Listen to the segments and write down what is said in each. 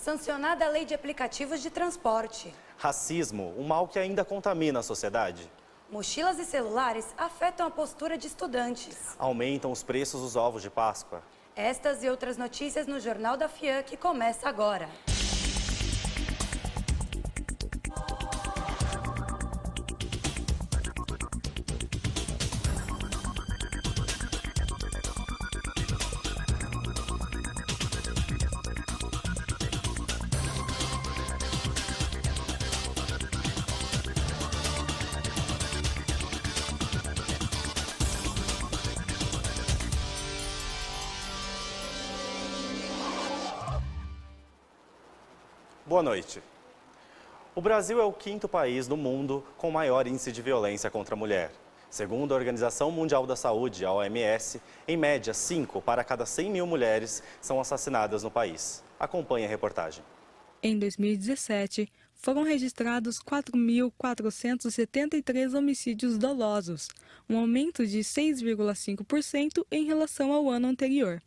Sancionada a lei de aplicativos de transporte. Racismo, um mal que ainda contamina a sociedade. Mochilas e celulares afetam a postura de estudantes. Aumentam os preços dos ovos de Páscoa. Estas e outras notícias no Jornal da FIAN, que começa agora. Boa noite. O Brasil é o 5º país do mundo com maior índice de violência contra a mulher. Segundo a Organização Mundial da Saúde, a OMS, em média, 5 para cada 100 mil mulheres são assassinadas no país. Acompanhe a reportagem. Em 2017, foram registrados 4.473 homicídios dolosos, um aumento de 6,5% em relação ao ano anterior.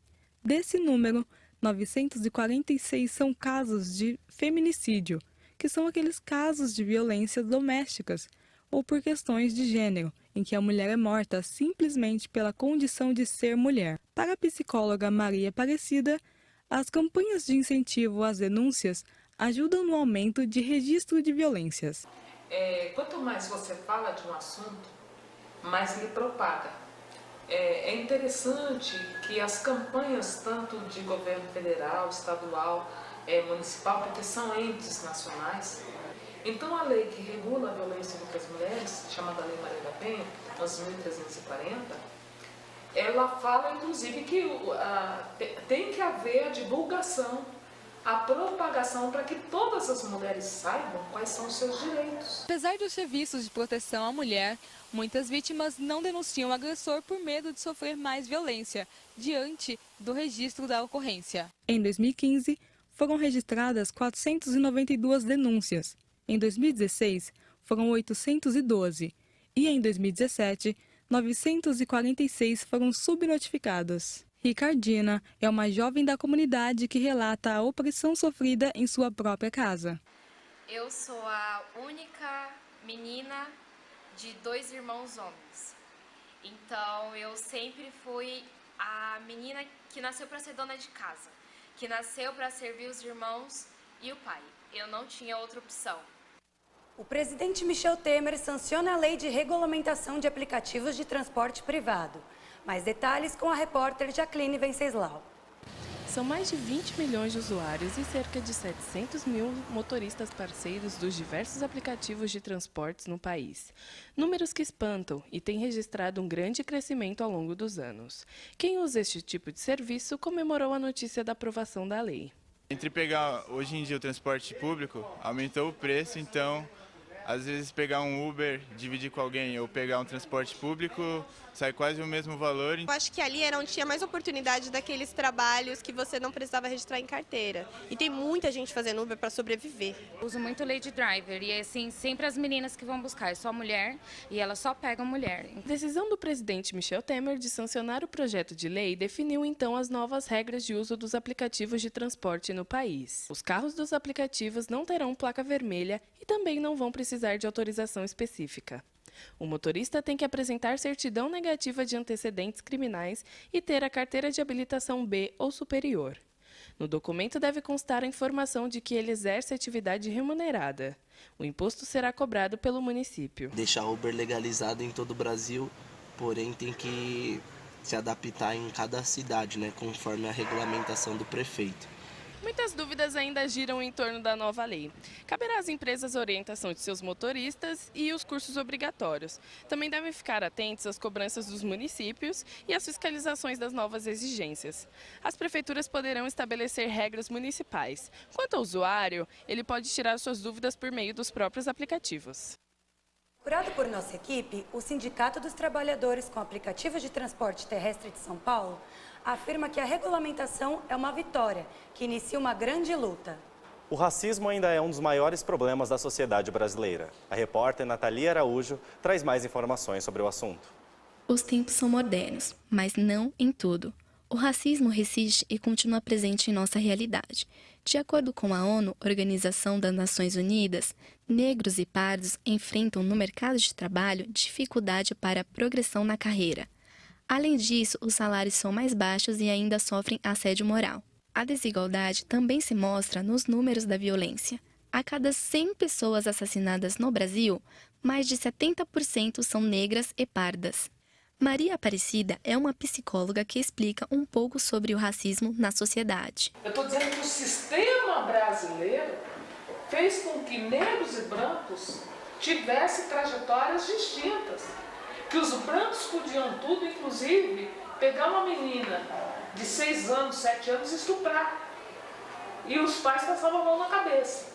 Desse número, 946 são casos de feminicídio, que são aqueles casos de violências domésticas ou por questões de gênero, em que a mulher é morta simplesmente pela condição de ser mulher. Para a psicóloga Maria Aparecida, as campanhas de incentivo às denúncias ajudam no aumento de registro de violências. Quanto mais você fala de um assunto, mais ele propaga. É interessante que as campanhas, tanto de governo federal, estadual, municipal, porque são entes nacionais, então a lei que regula a violência contra as mulheres, chamada Lei Maria da Penha, 11.340, ela fala inclusive que tem que haver a divulgação, a propagação para que todas as mulheres saibam quais são os seus direitos. Apesar dos serviços de proteção à mulher, muitas vítimas não denunciam o agressor por medo de sofrer mais violência, diante do registro da ocorrência. Em 2015, foram registradas 492 denúncias. Em 2016, foram 812. E em 2017, 946 foram subnotificadas. Ricardina é uma jovem da comunidade que relata a opressão sofrida em sua própria casa. Eu sou a única menina de 2 irmãos homens. Então eu sempre fui a menina que nasceu para ser dona de casa, que nasceu para servir os irmãos e o pai. Eu não tinha outra opção. O presidente Michel Temer sanciona a lei de regulamentação de aplicativos de transporte privado. Mais detalhes com a repórter Jacqueline Venceslau. São mais de 20 milhões de usuários e cerca de 700 mil motoristas parceiros dos diversos aplicativos de transportes no país. Números que espantam e têm registrado um grande crescimento ao longo dos anos. Quem usa este tipo de serviço comemorou a notícia da aprovação da lei. Entre pegar, hoje em dia, o transporte público, aumentou o preço, então, às vezes pegar um Uber, dividir com alguém, ou pegar um transporte público, sai quase o mesmo valor. Eu acho que ali era onde tinha mais oportunidade daqueles trabalhos que você não precisava registrar em carteira. E tem muita gente fazendo Uber para sobreviver. Uso muito Lady Driver e assim, sempre as meninas que vão buscar, é só mulher e elas só pegam mulher. A decisão do presidente Michel Temer de sancionar o projeto de lei definiu então as novas regras de uso dos aplicativos de transporte no país. Os carros dos aplicativos não terão placa vermelha e também não vão precisar de autorização específica. O motorista tem que apresentar certidão negativa de antecedentes criminais e ter a carteira de habilitação B ou superior. No documento deve constar a informação de que ele exerce atividade remunerada. O imposto será cobrado pelo município. Deixar Uber legalizado em todo o Brasil, porém tem que se adaptar em cada cidade, conforme a regulamentação do prefeito. Muitas dúvidas ainda giram em torno da nova lei. Caberá às empresas a orientação de seus motoristas e os cursos obrigatórios. Também devem ficar atentos às cobranças dos municípios e às fiscalizações das novas exigências. As prefeituras poderão estabelecer regras municipais. Quanto ao usuário, ele pode tirar suas dúvidas por meio dos próprios aplicativos. Procurado por nossa equipe, o Sindicato dos Trabalhadores com Aplicativos de Transporte Terrestre de São Paulo afirma que a regulamentação é uma vitória, que inicia uma grande luta. O racismo ainda é um dos maiores problemas da sociedade brasileira. A repórter Nathalie Araújo traz mais informações sobre o assunto. Os tempos são modernos, mas não em tudo. O racismo resiste e continua presente em nossa realidade. De acordo com a ONU, Organização das Nações Unidas, negros e pardos enfrentam no mercado de trabalho dificuldade para a progressão na carreira. Além disso, os salários são mais baixos e ainda sofrem assédio moral. A desigualdade também se mostra nos números da violência. A cada 100 pessoas assassinadas no Brasil, mais de 70% são negras e pardas. Maria Aparecida é uma psicóloga que explica um pouco sobre o racismo na sociedade. Eu estou dizendo que o sistema brasileiro fez com que negros e brancos tivessem trajetórias distintas. Que os brancos podiam tudo, inclusive pegar uma menina de 6 anos, 7 anos e estuprar. E os pais passavam a mão na cabeça.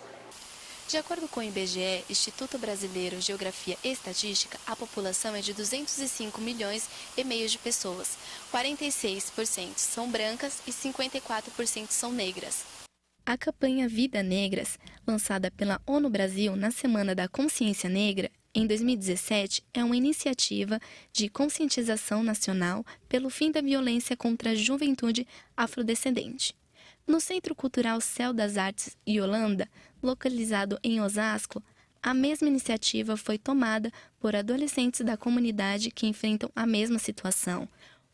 De acordo com o IBGE, Instituto Brasileiro de Geografia e Estatística, a população é de 205 milhões e meio de pessoas. 46% são brancas e 54% são negras. A campanha Vida Negras, lançada pela ONU Brasil na Semana da Consciência Negra, em 2017, é uma iniciativa de conscientização nacional pelo fim da violência contra a juventude afrodescendente. No Centro Cultural Céu das Artes Yolanda, localizado em Osasco, a mesma iniciativa foi tomada por adolescentes da comunidade que enfrentam a mesma situação.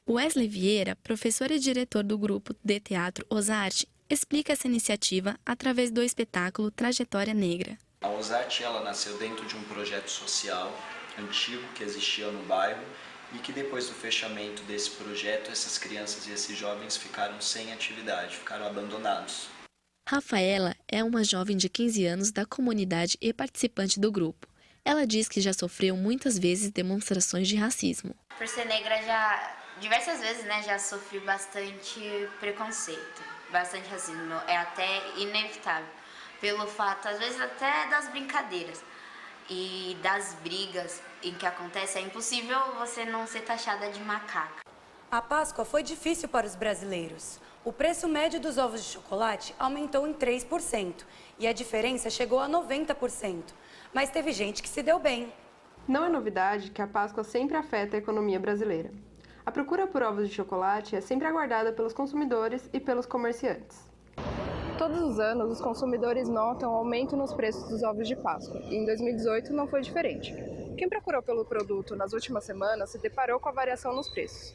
Wesley Vieira, professor e diretor do grupo de teatro Osarte, explica essa iniciativa através do espetáculo Trajetória Negra. A Osarte ela nasceu dentro de um projeto social antigo que existia no bairro e que depois do fechamento desse projeto, essas crianças e esses jovens ficaram sem atividade, ficaram abandonados. Rafaela é uma jovem de 15 anos da comunidade e participante do grupo. Ela diz que já sofreu muitas vezes demonstrações de racismo. Por ser negra, diversas vezes, já sofri bastante preconceito, bastante racismo. É até inevitável, pelo fato, às vezes, até das brincadeiras e das brigas em que acontece, é impossível você não ser taxada de macaca. A Páscoa foi difícil para os brasileiros. O preço médio dos ovos de chocolate aumentou em 3% e a diferença chegou a 90%. Mas teve gente que se deu bem. Não é novidade que a Páscoa sempre afeta a economia brasileira. A procura por ovos de chocolate é sempre aguardada pelos consumidores e pelos comerciantes. Todos os anos, os consumidores notam um aumento nos preços dos ovos de Páscoa, e em 2018 não foi diferente. Quem procurou pelo produto nas últimas semanas se deparou com a variação nos preços.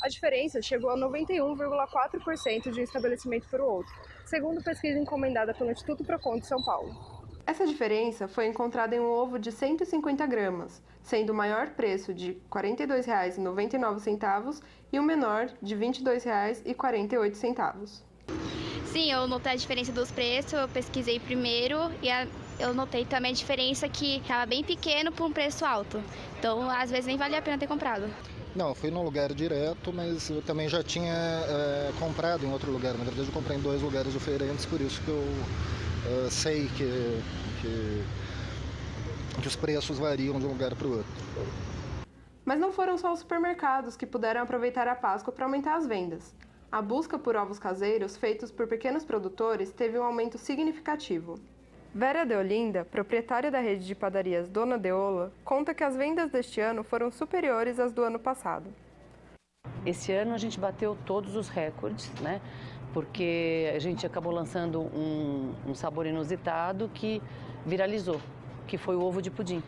A diferença chegou a 91,4% de um estabelecimento para o outro, segundo pesquisa encomendada pelo Instituto Procon de São Paulo. Essa diferença foi encontrada em um ovo de 150 gramas, sendo o maior preço de R$ 42,99 e o menor de R$ 22,48. Sim, eu notei a diferença dos preços, eu pesquisei primeiro e eu notei também a diferença que estava bem pequeno por um preço alto. Então, às vezes, nem valia a pena ter comprado. Não, eu fui num lugar direto, mas eu também já tinha comprado em outro lugar. Na verdade, eu comprei em 2 lugares diferentes, por isso que eu sei que os preços variam de um lugar para o outro. Mas não foram só os supermercados que puderam aproveitar a Páscoa para aumentar as vendas. A busca por ovos caseiros feitos por pequenos produtores teve um aumento significativo. Vera Deolinda, proprietária da rede de padarias Dona Deola, conta que as vendas deste ano foram superiores às do ano passado. Esse ano a gente bateu todos os recordes, porque a gente acabou lançando um sabor inusitado que viralizou, que foi o ovo de pudim.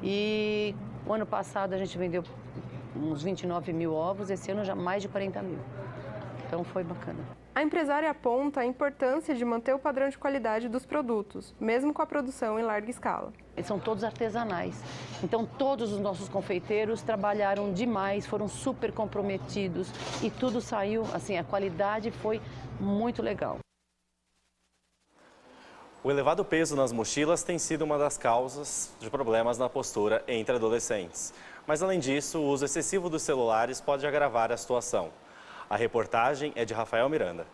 E o ano passado a gente vendeu uns 29 mil ovos, esse ano já mais de 40 mil. Então foi bacana. A empresária aponta a importância de manter o padrão de qualidade dos produtos, mesmo com a produção em larga escala. Eles são todos artesanais, então todos os nossos confeiteiros trabalharam demais, foram super comprometidos e tudo saiu, a qualidade foi muito legal. O elevado peso nas mochilas tem sido uma das causas de problemas na postura entre adolescentes. Mas, além disso, o uso excessivo dos celulares pode agravar a situação. A reportagem é de Rafael Miranda.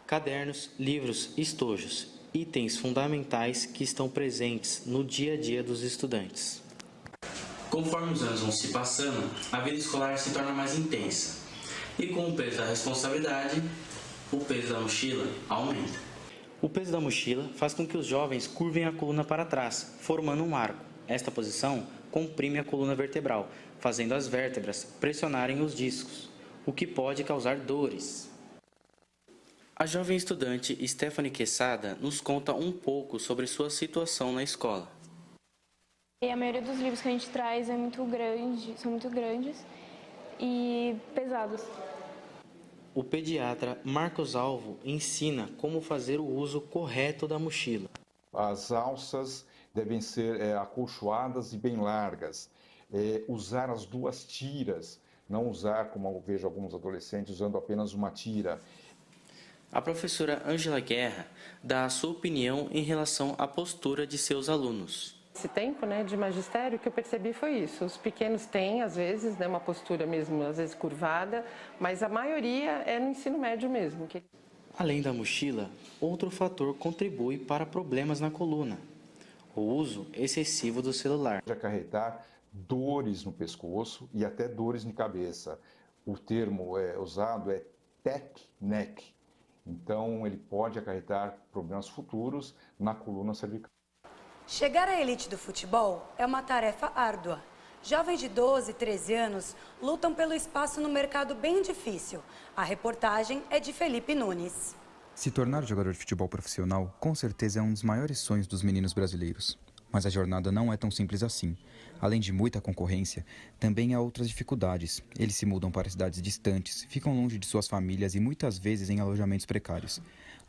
Cadernos, livros, estojos, itens fundamentais que estão presentes no dia a dia dos estudantes. Conforme os anos vão se passando, a vida escolar se torna mais intensa. E com o peso da responsabilidade, o peso da mochila aumenta. O peso da mochila faz com que os jovens curvem a coluna para trás, formando um arco. Esta posição comprime a coluna vertebral, fazendo as vértebras pressionarem os discos. o que pode causar dores. A jovem estudante Stephanie Quesada nos conta um pouco sobre sua situação na escola. A maioria dos livros que a gente traz são muito grandes e pesados. O pediatra Marcos Alvo ensina como fazer o uso correto da mochila. As alças devem ser acolchoadas e bem largas. Usar as 2 tiras, não usar, como eu vejo alguns adolescentes, usando apenas uma tira. A professora Ângela Guerra dá a sua opinião em relação à postura de seus alunos. Esse tempo de magistério, o que eu percebi foi isso. Os pequenos têm, às vezes, uma postura mesmo, às vezes curvada, mas a maioria é no ensino médio mesmo. Além da mochila, outro fator contribui para problemas na coluna: o uso excessivo do celular. Pode acarretar dores no pescoço e até dores de cabeça. O termo usado é tech neck. Então, ele pode acarretar problemas futuros na coluna cervical. Chegar à elite do futebol é uma tarefa árdua. Jovens de 12 e 13 anos lutam pelo espaço no mercado bem difícil. A reportagem é de Felipe Nunes. Se tornar jogador de futebol profissional, com certeza é um dos maiores sonhos dos meninos brasileiros. Mas a jornada não é tão simples assim. Além de muita concorrência, também há outras dificuldades. Eles se mudam para cidades distantes, ficam longe de suas famílias e muitas vezes em alojamentos precários.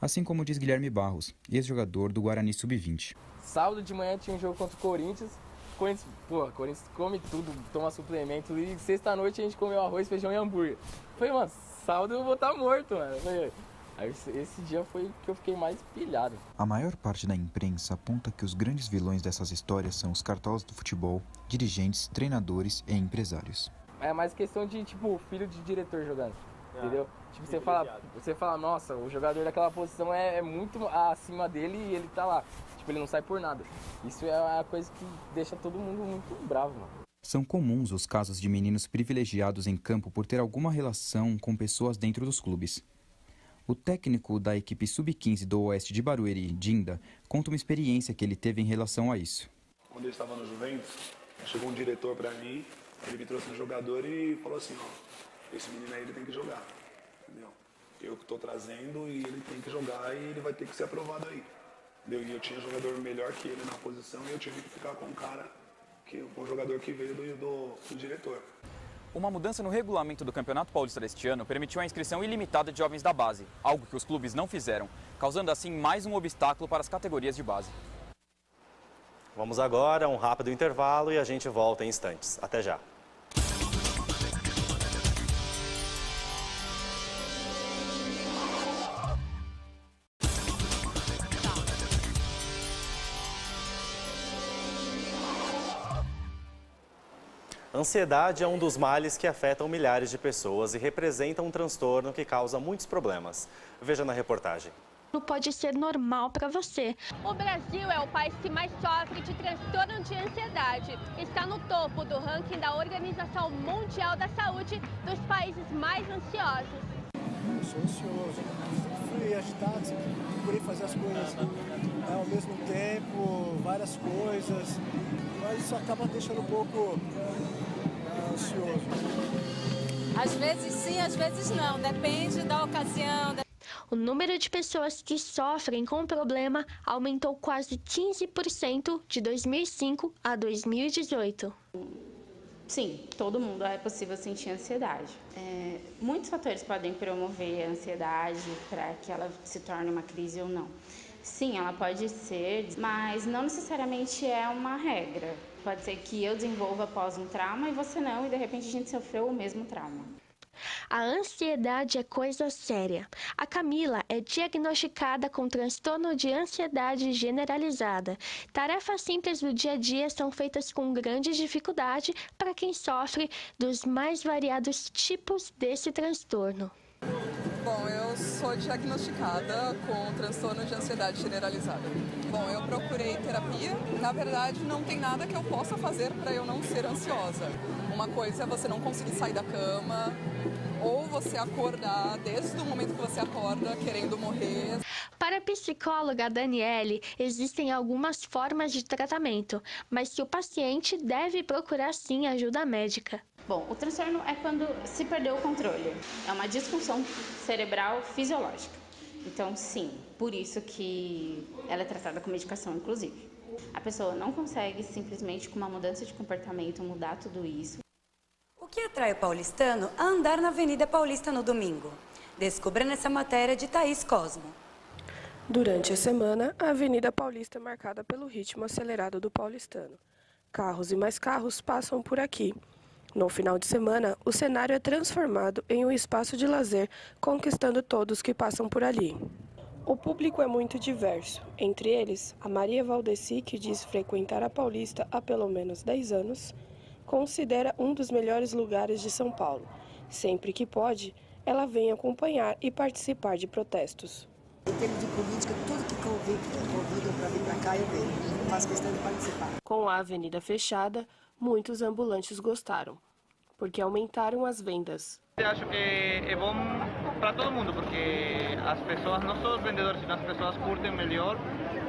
Assim como diz Guilherme Barros, ex-jogador do Guarani Sub-20. Sábado de manhã tinha um jogo contra o Corinthians. Corinthians come tudo, toma suplemento. E sexta-noite a gente comeu arroz, feijão e hambúrguer. Falei, mano, sábado eu vou estar morto, mano. Aí esse dia foi que eu fiquei mais pilhado. A maior parte da imprensa aponta que os grandes vilões dessas histórias são os cartolas do futebol, dirigentes, treinadores e empresários. É mais questão de, filho de diretor jogando, entendeu? Você fala, nossa, o jogador daquela posição é muito acima dele e ele tá lá. Ele não sai por nada. Isso é a coisa que deixa todo mundo muito bravo, mano. São comuns os casos de meninos privilegiados em campo por ter alguma relação com pessoas dentro dos clubes. O técnico da equipe Sub-15 do Oeste de Barueri, Dinda, conta uma experiência que ele teve em relação a isso. Quando eu estava no Juventus, chegou um diretor para mim, ele me trouxe um jogador e falou assim, esse menino aí ele tem que jogar, entendeu? Eu que estou trazendo e ele tem que jogar e ele vai ter que ser aprovado aí. E eu tinha jogador melhor que ele na posição e eu tive que ficar com com o jogador que veio do diretor. Uma mudança no regulamento do Campeonato Paulista deste ano permitiu a inscrição ilimitada de jovens da base, algo que os clubes não fizeram, causando assim mais um obstáculo para as categorias de base. Vamos agora a um rápido intervalo e a gente volta em instantes. Até já. Ansiedade é um dos males que afetam milhares de pessoas e representa um transtorno que causa muitos problemas. Veja na reportagem. Pode ser normal para você. O Brasil é o país que mais sofre de transtorno de ansiedade. Está no topo do ranking da Organização Mundial da Saúde dos países mais ansiosos. Eu sou ansioso, fui agitado, procurei fazer as coisas ao mesmo tempo, várias coisas, mas isso acaba deixando um pouco ansioso. Às vezes sim, às vezes não, depende da ocasião. O número de pessoas que sofrem com o problema aumentou quase 15% de 2005 a 2018. Sim, todo mundo é possível sentir ansiedade. Muitos fatores podem promover a ansiedade para que ela se torne uma crise ou não. Sim, ela pode ser, mas não necessariamente é uma regra. Pode ser que eu desenvolva após um trauma e você não, e de repente a gente sofreu o mesmo trauma. A ansiedade é coisa séria. A Camila é diagnosticada com transtorno de ansiedade generalizada. Tarefas simples do dia a dia são feitas com grande dificuldade para quem sofre dos mais variados tipos desse transtorno. Bom, eu sou diagnosticada com transtorno de ansiedade generalizada. Bom, eu procurei terapia. Na verdade, não tem nada que eu possa fazer para eu não ser ansiosa. Uma coisa é você não conseguir sair da cama, ou você acordar desde o momento que você acorda querendo morrer. Para a psicóloga Daniele, existem algumas formas de tratamento, mas que o paciente deve procurar sim ajuda médica. Bom, o transtorno é quando se perdeu o controle. É uma disfunção cerebral fisiológica. Então, sim, por isso que ela é tratada com medicação, inclusive. A pessoa não consegue simplesmente, com uma mudança de comportamento, mudar tudo isso. O que atrai o paulistano a andar na Avenida Paulista no domingo? Descubra nessa matéria de Thaís Cosmo. Durante a semana, a Avenida Paulista é marcada pelo ritmo acelerado do paulistano. Carros e mais carros passam por aqui. No final de semana, o cenário é transformado em um espaço de lazer, conquistando todos que passam por ali. O público é muito diverso. Entre eles, a Maria Valdeci, que diz frequentar a Paulista há pelo menos 10 anos, considera um dos melhores lugares de São Paulo. Sempre que pode, ela vem acompanhar e participar de protestos. Em termos de política, tudo que convidam para vir para cá, eu venho. Eu faço questão de participar. Com a avenida fechada, muitos ambulantes gostaram, porque aumentaram as vendas. Eu acho que é bom para todo mundo, porque as pessoas, não só os vendedores, mas as pessoas curtem melhor,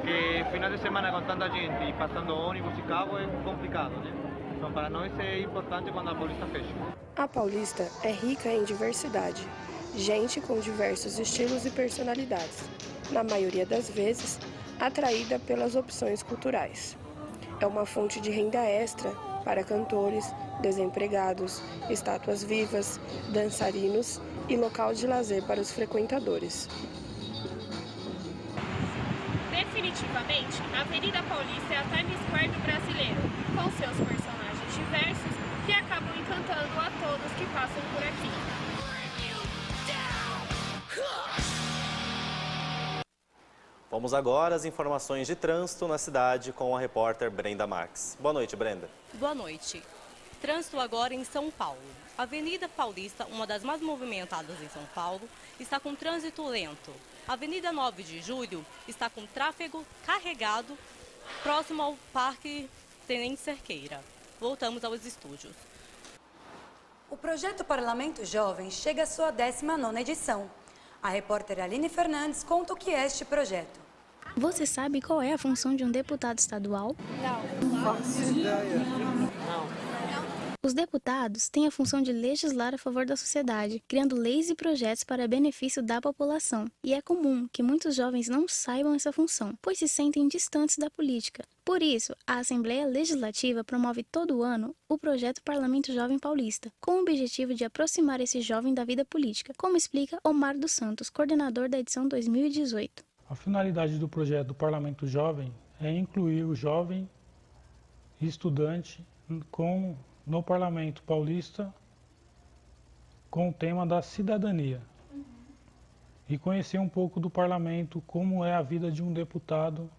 que final de semana com tanta gente e passando ônibus e carro é complicado, né? Então para nós é importante quando a Paulista fecha. A Paulista é rica em diversidade, gente com diversos estilos e personalidades, na maioria das vezes atraída pelas opções culturais. É uma fonte de renda extra para cantores, desempregados, estátuas vivas, dançarinos e local de lazer para os frequentadores. Definitivamente, a Avenida Paulista é a Times Square do brasileiro, com seus personagens diversos que acabam encantando a todos que passam por aqui. Vamos agora às informações de trânsito na cidade com a repórter Brenda Marques. Boa noite, Brenda. Boa noite. Trânsito agora em São Paulo. A Avenida Paulista, uma das mais movimentadas em São Paulo, está com trânsito lento. A Avenida 9 de Julho está com tráfego carregado próximo ao Parque Tenente Cerqueira. Voltamos aos estúdios. O projeto Parlamento Jovem chega à sua 19ª edição. A repórter Aline Fernandes conta o que é este projeto. Você sabe qual é a função de um deputado estadual? Não faço ideia. Os deputados têm a função de legislar a favor da sociedade, criando leis e projetos para benefício da população. E é comum que muitos jovens não saibam essa função, pois se sentem distantes da política. Por isso, a Assembleia Legislativa promove todo ano o projeto Parlamento Jovem Paulista, com o objetivo de aproximar esse jovem da vida política, como explica Omar dos Santos, coordenador da edição 2018. A finalidade do projeto do Parlamento Jovem é incluir o jovem e estudante no Parlamento Paulista com o tema da cidadania e conhecer um pouco do parlamento, como é a vida de um deputado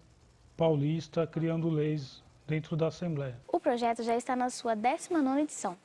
paulista criando leis dentro da Assembleia. O projeto já está na sua 19ª edição.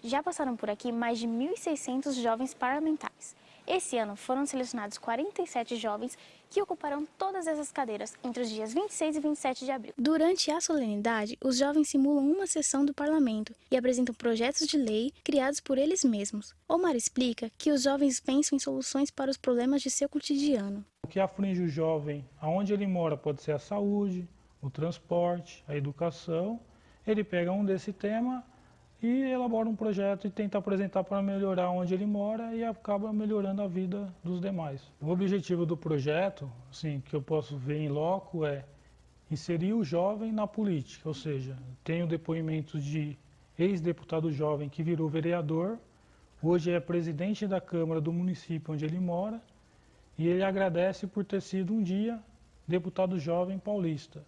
Já passaram por aqui mais de 1.600 jovens parlamentares. Esse ano foram selecionados 47 jovens que ocuparão todas essas cadeiras entre os dias 26 e 27 de abril. Durante a solenidade, os jovens simulam uma sessão do parlamento e apresentam projetos de lei criados por eles mesmos. Omar explica que os jovens pensam em soluções para os problemas de seu cotidiano. O que aflige o jovem, aonde ele mora, pode ser a saúde, o transporte, a educação. Ele pega um desse tema e elabora um projeto e tenta apresentar para melhorar onde ele mora e acaba melhorando a vida dos demais. O objetivo do projeto, assim, que eu posso ver em loco, é inserir o jovem na política, ou seja, tenho depoimentos de ex-deputado jovem que virou vereador, hoje é presidente da Câmara do município onde ele mora e ele agradece por ter sido um dia deputado jovem paulista.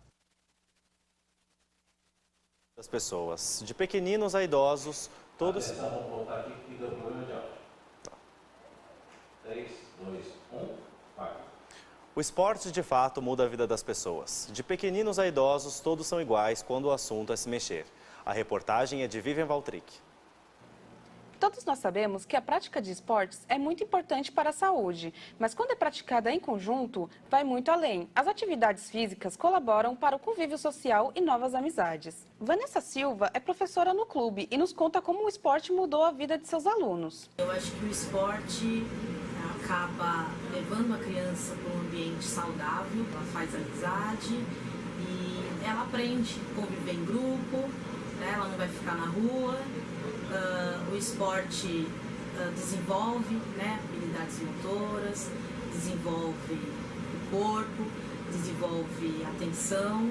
Das pessoas, de pequeninos a idosos, todos... Vamos voltar aqui e dá problema de áudio. 3, 2, 1, vai. O esporte, de fato, muda a vida das pessoas. De pequeninos a idosos, todos são iguais quando o assunto é se mexer. A reportagem é de Vivian Valtric. Todos nós sabemos que a prática de esportes é muito importante para a saúde, mas quando é praticada em conjunto, vai muito além. As atividades físicas colaboram para o convívio social e novas amizades. Vanessa Silva é professora no clube e nos conta como o esporte mudou a vida de seus alunos. Eu acho que o esporte acaba levando a criança para um ambiente saudável, ela faz amizade e ela aprende a conviver em grupo, né? Ela não vai ficar na rua. O esporte desenvolve, né, habilidades motoras, desenvolve o corpo, desenvolve a atenção,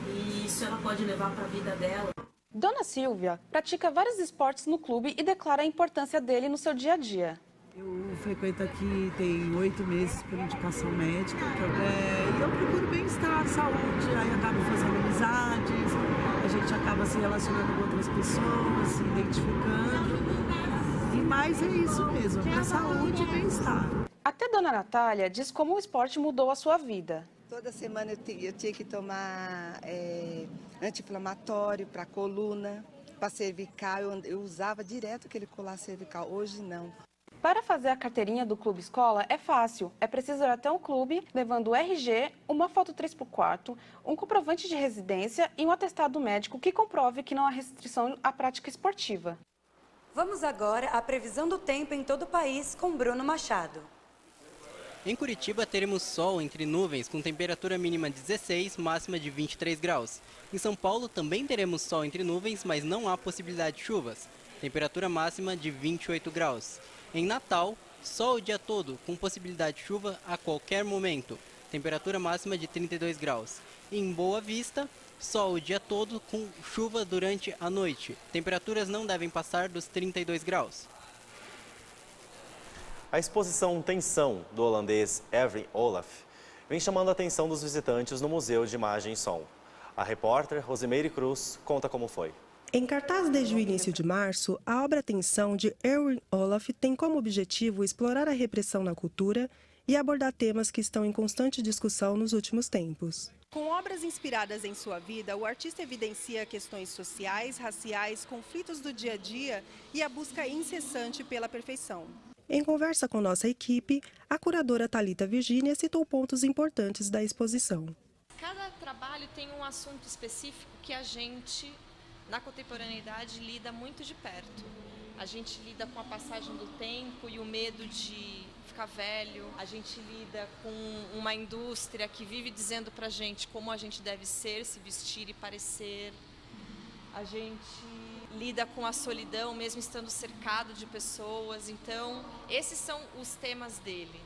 e isso ela pode levar para a vida dela. Dona Silvia pratica vários esportes no clube e declara a importância dele no seu dia a dia. Eu frequento aqui tem 8 meses por indicação médica, e eu procuro bem-estar, saúde, aí acabo fazendo amizades, a gente acaba se relacionando com outras pessoas, se identificando, e mais é isso mesmo, para saúde e bem-estar. Até Dona Natália diz como o esporte mudou a sua vida. Toda semana eu tinha que tomar anti-inflamatório para a coluna, para cervical, eu usava direto aquele colar cervical, hoje não. Para fazer a carteirinha do Clube Escola é fácil. É preciso ir até um clube, levando o RG, uma foto 3x4, um comprovante de residência e um atestado médico que comprove que não há restrição à prática esportiva. Vamos agora à previsão do tempo em todo o país com Bruno Machado. Em Curitiba teremos sol entre nuvens com temperatura mínima de 16, máxima de 23 graus. Em São Paulo também teremos sol entre nuvens, mas não há possibilidade de chuvas. Temperatura máxima de 28 graus. Em Natal, sol o dia todo, com possibilidade de chuva a qualquer momento. Temperatura máxima de 32 graus. Em Boa Vista, sol o dia todo, com chuva durante a noite. Temperaturas não devem passar dos 32 graus. A exposição Tensão, do holandês Erwin Olaf, vem chamando a atenção dos visitantes no Museu de Imagem e Som. A repórter Rosimeire Cruz conta como foi. Em cartaz desde o início de março, a obra Tensão, de Erwin Olaf, tem como objetivo explorar a repressão na cultura e abordar temas que estão em constante discussão nos últimos tempos. Com obras inspiradas em sua vida, o artista evidencia questões sociais, raciais, conflitos do dia a dia e a busca incessante pela perfeição. Em conversa com nossa equipe, a curadora Thalita Virgínia citou pontos importantes da exposição. Cada trabalho tem um assunto específico que a gente, na contemporaneidade, lida muito de perto. A gente lida com a passagem do tempo e o medo de ficar velho. A gente lida com uma indústria que vive dizendo pra gente como a gente deve ser, se vestir e parecer. A gente lida com a solidão, mesmo estando cercado de pessoas. Então, esses são os temas dele.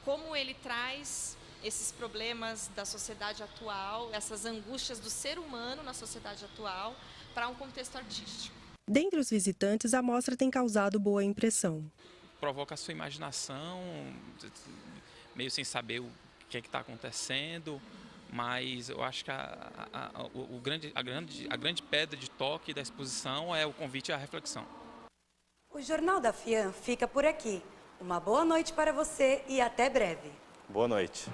Como ele traz esses problemas da sociedade atual, essas angústias do ser humano na sociedade atual, para um contexto artístico. Dentre os visitantes, a mostra tem causado boa impressão. Provoca a sua imaginação, meio sem saber o que está acontecendo, mas eu acho que a grande pedra de toque da exposição é o convite à reflexão. O Jornal da FIAM fica por aqui. Uma boa noite para você e até breve. Boa noite.